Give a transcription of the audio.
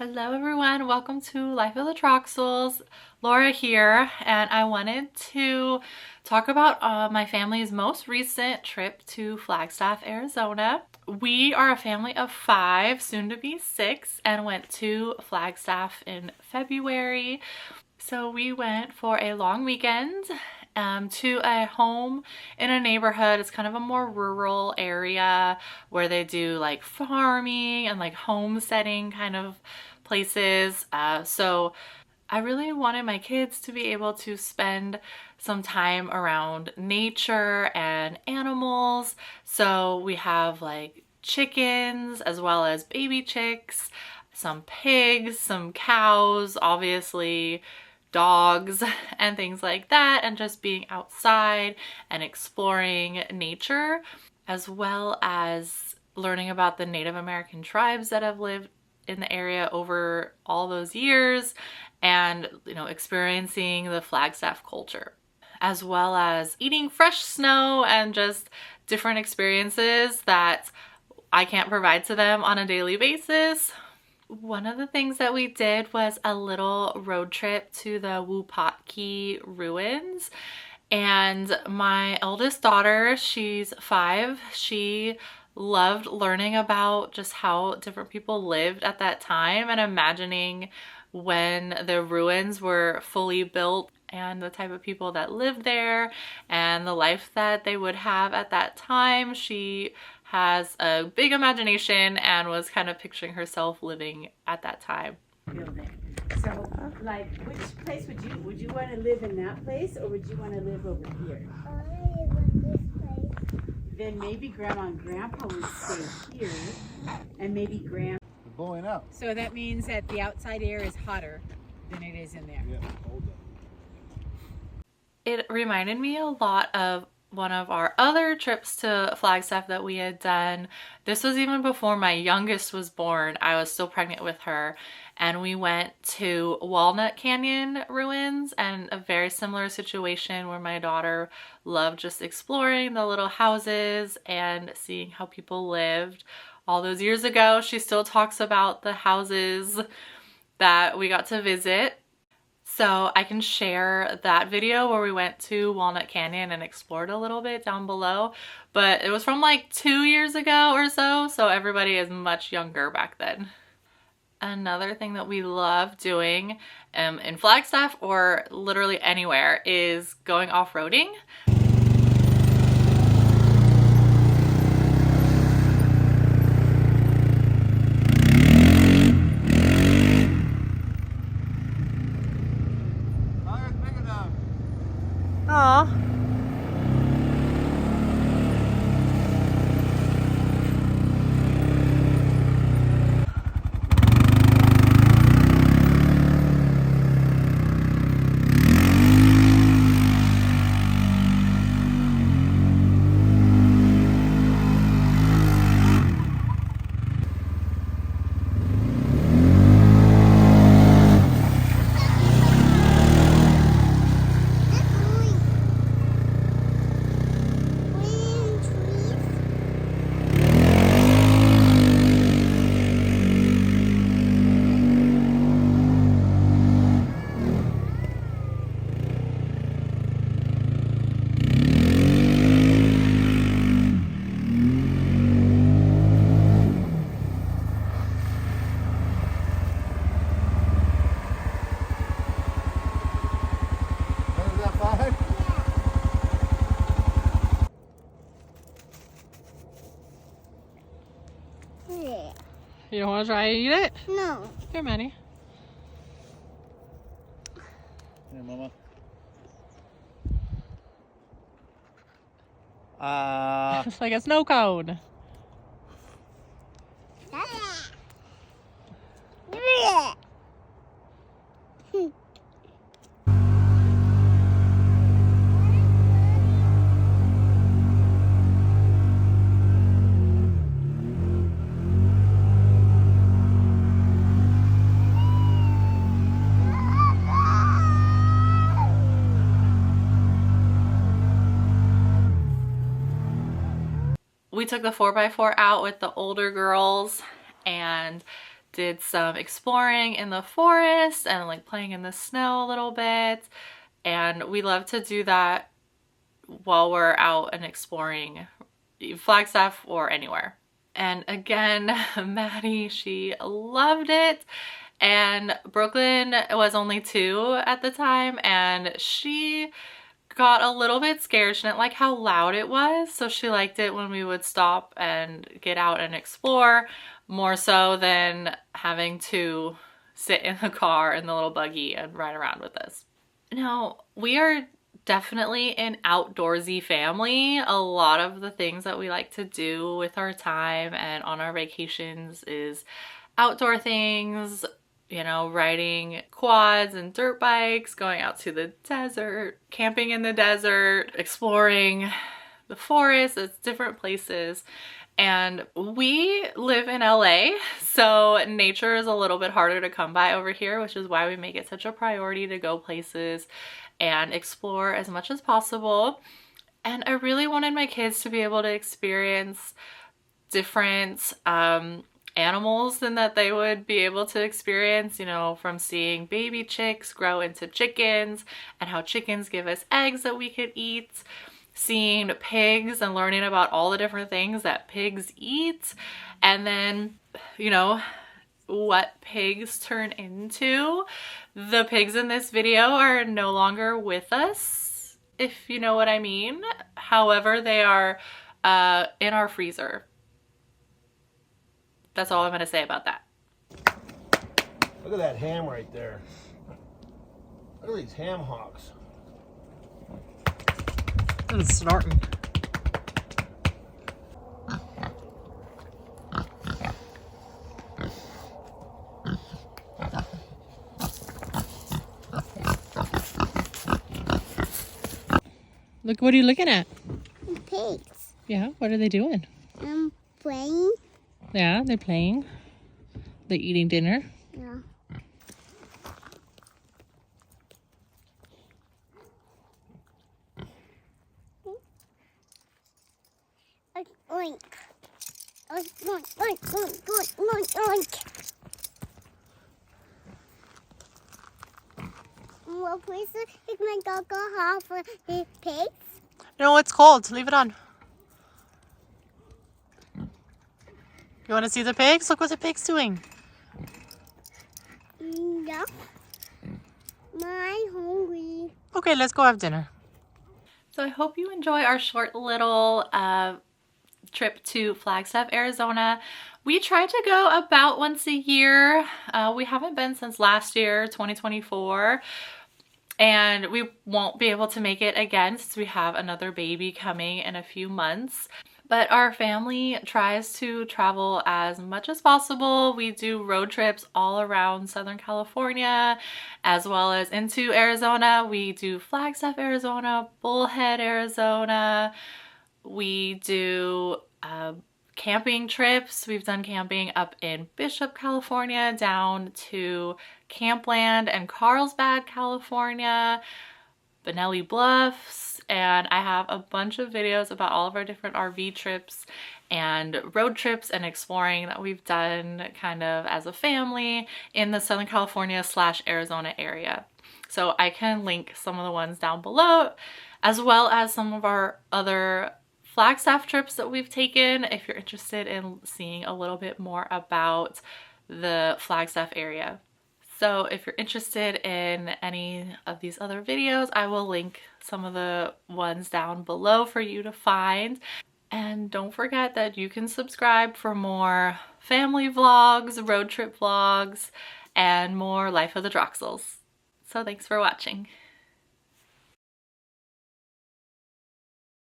Hello everyone, welcome to Life of the Troxels. Laura here, and I wanted to talk about my family's most recent trip to Flagstaff, Arizona. We are a family of 5, soon to be 6, and went to Flagstaff in February. So we went for a long weekend to a home in a neighborhood. It's kind of a more rural area where they do like farming and like homesteading kind of places. So I really wanted my kids to be able to spend some time around nature and animals. So we have like chickens as well as baby chicks, some pigs, some cows, obviously dogs and things like that, and just being outside and exploring nature, as well as learning about the Native American tribes that have lived in the area over all those years, and experiencing the Flagstaff culture, as well as eating fresh snow and just different experiences that I can't provide to them on a daily basis. One of the things that we did was a little road trip to the Wupatki ruins. And my eldest daughter, she's 5, she loved learning about just how different people lived at that time and imagining when the ruins were fully built and the type of people that lived there and the life that they would have at that time. She has a big imagination and was kind of picturing herself living at that time. So, like, which place would you want to live in that place, or would you want to live over here? I live in this place. Then maybe Grandma and Grandpa would stay here, and maybe Grandma. It's blowing out. So that means that the outside air is hotter than it is in there. Yeah, hold on. It reminded me a lot of one of our other trips to Flagstaff that we had done. This was even before my youngest was born. I was still pregnant with her, and we went to Walnut Canyon ruins, and a very similar situation where my daughter loved just exploring the little houses and seeing how people lived all those years ago. She still talks about the houses that we got to visit. So I can share that video where we went to Walnut Canyon and explored a little bit down below, but it was from like 2 years ago or so, so everybody is much younger back then. Another thing that we love doing in Flagstaff or literally anywhere is going off-roading. Aw. You don't want to try to eat it? No. Here, Manny. Here, Mama. It's like a snow cone. We took the 4x4 out with the older girls and did some exploring in the forest and like playing in the snow a little bit. And we love to do that while we're out and exploring Flagstaff or anywhere. And again, Maddie, she loved it. And Brooklyn was only 2 at the time, and she got a little bit scared. She didn't like how loud it was, so she liked it when we would stop and get out and explore, more so than having to sit in the car in the little buggy and ride around with us. Now, we are definitely an outdoorsy family. A lot of the things that we like to do with our time and on our vacations is outdoor things, you know, riding quads and dirt bikes, going out to the desert, camping in the desert, exploring the forest. It's different places. And we live in LA, so nature is a little bit harder to come by over here, which is why we make it such a priority to go places and explore as much as possible. And I really wanted my kids to be able to experience different animals than that they would be able to experience, you know, from seeing baby chicks grow into chickens and how chickens give us eggs that we could eat, seeing pigs and learning about all the different things that pigs eat, and then, you know, what pigs turn into. The pigs in this video are no longer with us, if you know what I mean. However, they are in our freezer. That's all I'm going to say about that. Look at that ham right there. Look at these ham hocks. It's snorting. Look, what are you looking at? Pigs. Yeah, what are they doing? Playing. Yeah, they're playing. They're eating dinner. Yeah. Oink. Oink, oink, oink, oink, oink, oink. What place is my dog gonna have for the pigs? No, it's cold. Leave it on. You want to see the pigs? Look what the pig's doing. Yeah. I'm hungry. Okay, let's go have dinner. So I hope you enjoy our short little trip to Flagstaff, Arizona. We try to go about once a year. We haven't been since last year, 2024. And we won't be able to make it again since we have another baby coming in a few months. But our family tries to travel as much as possible. We do road trips all around Southern California, as well as into Arizona. We do Flagstaff, Arizona, Bullhead, Arizona. We do camping trips. We've done camping up in Bishop, California, down to Campland and Carlsbad, California, Benelli Bluffs, and I have a bunch of videos about all of our different RV trips and road trips and exploring that we've done kind of as a family in the Southern California / Arizona area. So I can link some of the ones down below, as well as some of our other Flagstaff trips that we've taken if you're interested in seeing a little bit more about the Flagstaff area. So if you're interested in any of these other videos, I will link some of the ones down below for you to find. And don't forget that you can subscribe for more family vlogs, road trip vlogs, and more Life of the Troxels. So thanks for watching.